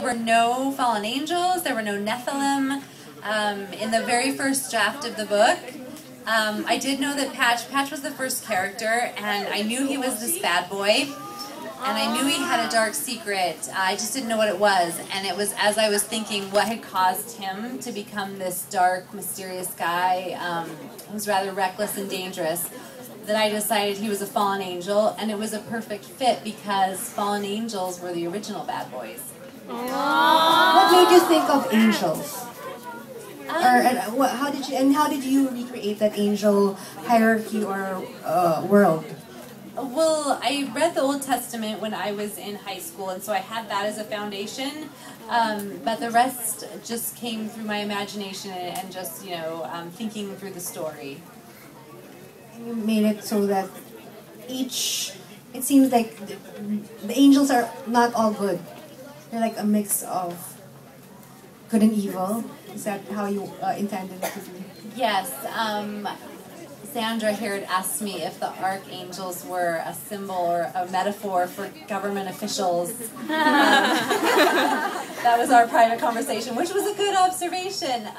were no fallen angels, there were no Nephilim in the very first draft of the book. I did know that Patch was the first character, and I knew he was this bad boy, and I knew he had a dark secret. I just didn't know what it was, and it was as I was thinking what had caused him to become this dark, mysterious guy who was rather reckless and dangerous, that I decided he was a fallen angel, and it was a perfect fit because fallen angels were the original bad boys. What made you think of angels? How did you recreate that angel hierarchy or world? Well, I read the Old Testament when I was in high school, and so I had that as a foundation. But the rest just came through my imagination and just, thinking through the story. You made it so that it seems like the angels are not all good. They're like a mix of good and evil. Is that how you intended it to be? Yes. Sandra here had asked me if the archangels were a symbol or a metaphor for government officials. That was our private conversation, which was a good observation.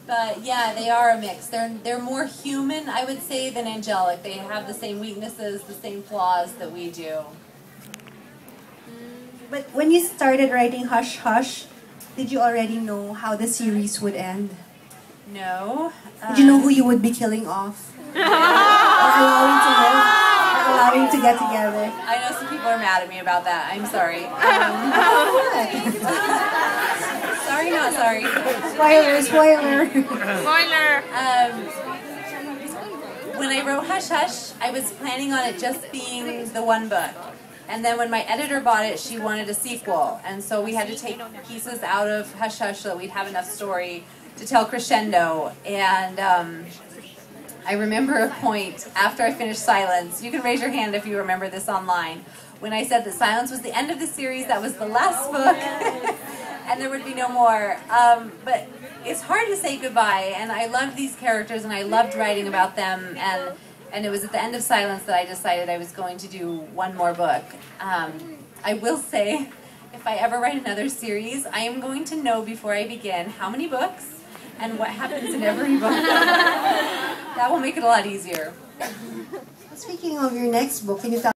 But yeah, they are a mix. They're more human, I would say, than angelic. They have the same weaknesses, the same flaws that we do. But when you started writing Hush Hush, did you already know how the series would end? No. Did you know who you would be killing off? Or allowing to live? Or allowing to get together? I know some people are mad at me about that. I'm sorry. Sorry, not sorry. Spoiler. When I wrote Hush Hush, I was planning on it just being the one book. And then when my editor bought it, she wanted a sequel. And so we had to take pieces out of Hush Hush so that we'd have enough story to tell Crescendo. And I remember a point after I finished Silence. You can raise your hand if you remember this online. When I said that Silence was the end of the series, that was the last book. And there would be no more. But it's hard to say goodbye. And I loved these characters, and I loved writing about them. And it was at the end of Silence that I decided I was going to do one more book. I will say, if I ever write another series, I am going to know before I begin how many books and what happens in every book. That will make it a lot easier. Speaking of your next book, can you tell